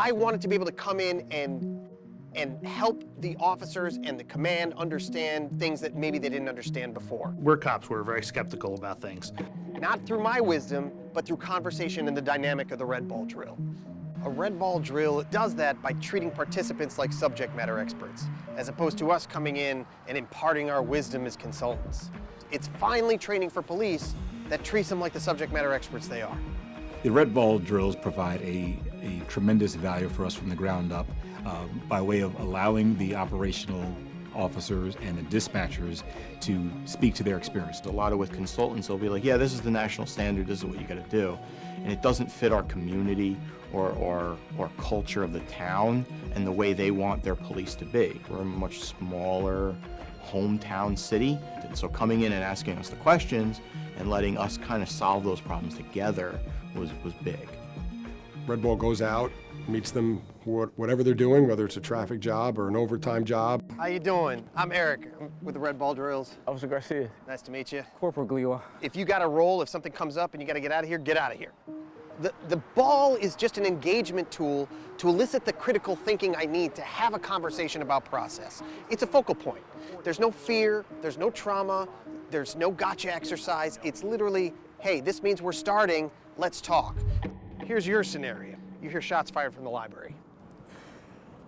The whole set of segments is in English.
I wanted to be able to come in and help the officers and the command understand things that maybe they didn't understand before. We're cops, we're very skeptical about things. Not through my wisdom, but through conversation and the dynamic of the red ball drill. A red ball drill does that by treating participants like subject matter experts, as opposed to us coming in and imparting our wisdom as consultants. It's finally training for police that treats them like the subject matter experts they are. The red ball drills provide a tremendous value for us from the ground up by way of allowing the operational officers and the dispatchers to speak to their experience. A lot of with consultants, they'll be like, yeah, this is the national standard, this is what you gotta do. And it doesn't fit our community or culture of the town and the way they want their police to be. We're a much smaller hometown city. And so coming in and asking us the questions and letting us kind of solve those problems together was big. Red Ball goes out, meets them whatever they're doing, whether it's a traffic job or an overtime job. How you doing? I'm Eric. I'm with the Red Ball Drills. Officer Garcia. Nice to meet you. Corporal Gliwa. If you got a roll, if something comes up and you got to get out of here, get out of here. The ball is just an engagement tool to elicit the critical thinking I need to have a conversation about process. It's a focal point. There's no fear, there's no trauma, there's no gotcha exercise. It's literally, hey, this means we're starting, let's talk. Here's your scenario. You hear shots fired from the library.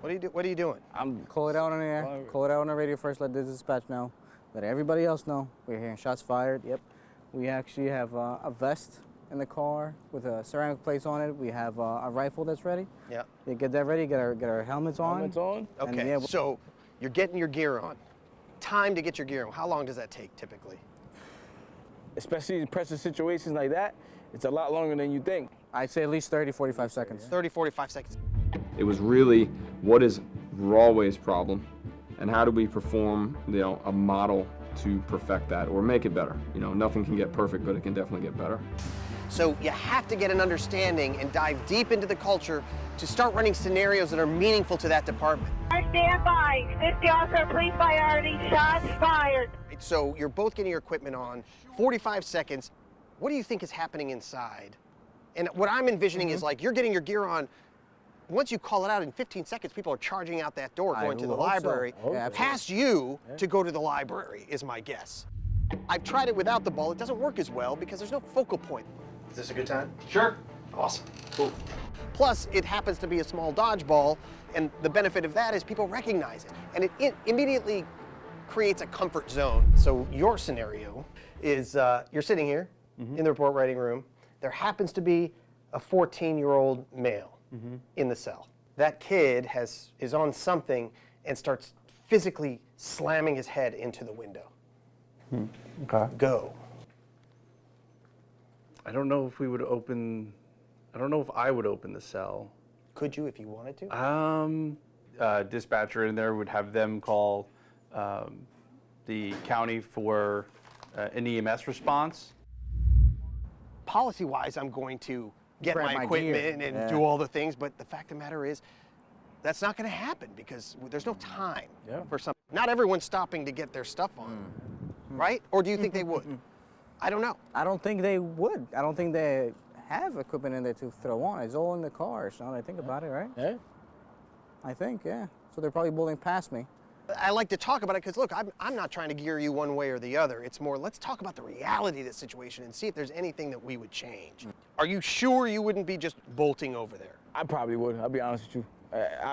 What are you doing? Call it out on the air. Call it out on the radio first. Let the dispatch know. Let everybody else know. We're hearing shots fired. Yep. We actually have a vest in the car with a ceramic plates on it. We have a rifle that's ready. Yeah. You get that ready. Get our helmets on. Helmets on. Okay. Yeah, so you're getting your gear on. Time to get your gear on. How long does that take typically? Especially in pressure situations like that, it's a lot longer than you think. I'd say at least 30, 45 seconds. 30, 45 seconds. It was really, what is Rahway's problem, and how do we perform, a model to perfect that or make it better? Nothing can get perfect, but it can definitely get better. So you have to get an understanding and dive deep into the culture to start running scenarios that are meaningful to that department. Stand by. 50 officer, police priority, shots fired. So you're both getting your equipment on, 45 seconds. What do you think is happening inside? And what I'm envisioning is like, you're getting your gear on. Once you call it out in 15 seconds, people are charging out that door, going to the library, past you to go to the library, is my guess. I've tried it without the ball. It doesn't work as well because there's no focal point. Is this a good time? Sure. Awesome. Cool. Plus, it happens to be a small dodgeball, and the benefit of that is people recognize it. And it immediately creates a comfort zone. So your scenario is you're sitting here in the report writing room. There happens to be a 14-year-old male in the cell. That kid is on something and starts physically slamming his head into the window. Okay. Go. I don't know if I would open the cell. Could you if you wanted to? Dispatcher in there would have them call the county for an EMS response. Policy-wise, I'm going to get Grab my my equipment gear. and do all the things, but the fact of the matter is, that's not going to happen because there's no time for something. Not everyone's stopping to get their stuff on, right? Or do you think they would? I don't know. I don't think they would. I don't think they have equipment in there to throw on. It's all in the car, so now that I think about it, right? Yeah. I think, yeah. So they're probably bullying past me. I like to talk about it because, look, I'm not trying to gear you one way or the other. It's more, let's talk about the reality of the situation and see if there's anything that we would change. Are you sure you wouldn't be just bolting over there? I probably would. I'll be honest with you.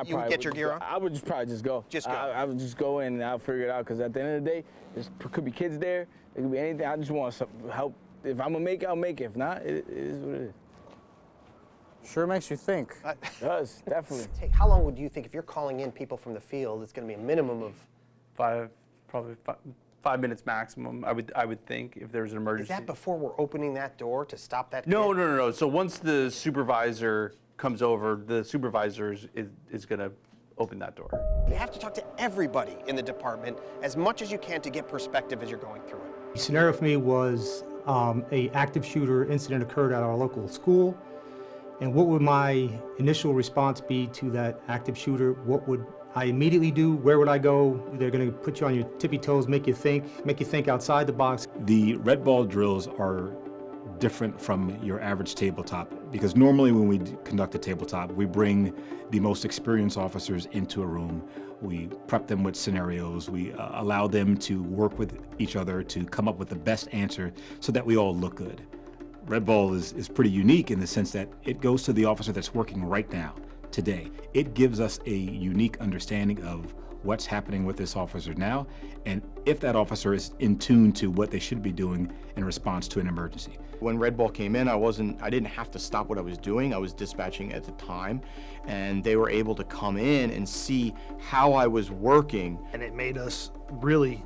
You would get your gear on? I would probably just go. Just go. I would just go in and I'll figure it out because at the end of the day, there could be kids there. It could be anything. I just want some help. If I'm gonna make it, I'll make it. If not, it is what it is. Sure makes you think. It does, definitely. How long would you think, if you're calling in people from the field, it's going to be a minimum of? Probably 5 minutes maximum, I would think, if there's an emergency. Is that before we're opening that door to stop that kid? No. So once the supervisor comes over, the supervisor is going to open that door. You have to talk to everybody in the department as much as you can to get perspective as you're going through it. The scenario for me was a active shooter incident occurred at our local school. And what would my initial response be to that active shooter? What would I immediately do? Where would I go? They're going to put you on your tippy toes, make you think outside the box. The red ball drills are different from your average tabletop, because normally when we conduct a tabletop, we bring the most experienced officers into a room. We prep them with scenarios. We allow them to work with each other to come up with the best answer so that we all look good. Red Ball is pretty unique in the sense that it goes to the officer that's working right now, today. It gives us a unique understanding of what's happening with this officer now, and if that officer is in tune to what they should be doing in response to an emergency. When Red Ball came in, I didn't have to stop what I was doing. I was dispatching at the time, and they were able to come in and see how I was working. And it made us really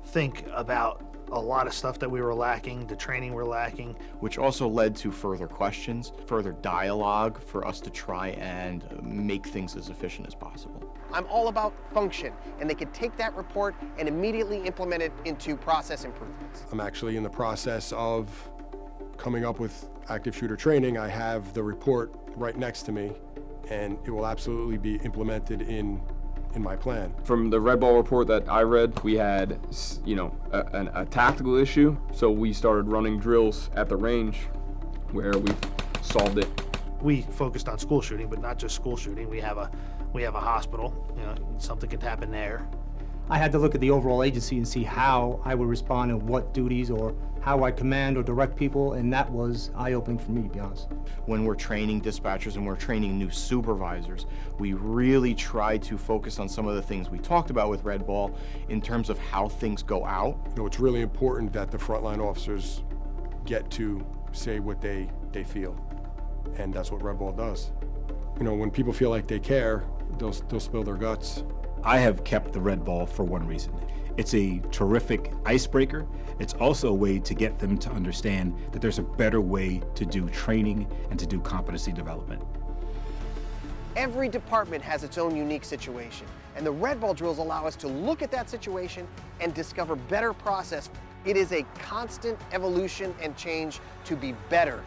think about a lot of stuff that we were lacking, the training we're lacking. Which also led to further questions, further dialogue for us to try and make things as efficient as possible. I'm all about function, and they could take that report and immediately implement it into process improvements. I'm actually in the process of coming up with active shooter training. I have the report right next to me, and it will absolutely be implemented in my plan. From the Red Ball report that I read, we had, a tactical issue, so we started running drills at the range where we solved it. We focused on school shooting, but not just school shooting. We have a hospital. Something could happen there. I had to look at the overall agency and see how I would respond and what duties or how I command or direct people, and that was eye-opening for me, to be honest. When we're training dispatchers and we're training new supervisors, we really try to focus on some of the things we talked about with Red Ball in terms of how things go out. It's really important that the frontline officers get to say what they feel, and that's what Red Ball does. When people feel like they care, they'll spill their guts. I have kept the Red Ball for one reason. It's a terrific icebreaker. It's also a way to get them to understand that there's a better way to do training and to do competency development. Every department has its own unique situation, and the Red Ball drills allow us to look at that situation and discover better process. It is a constant evolution and change to be better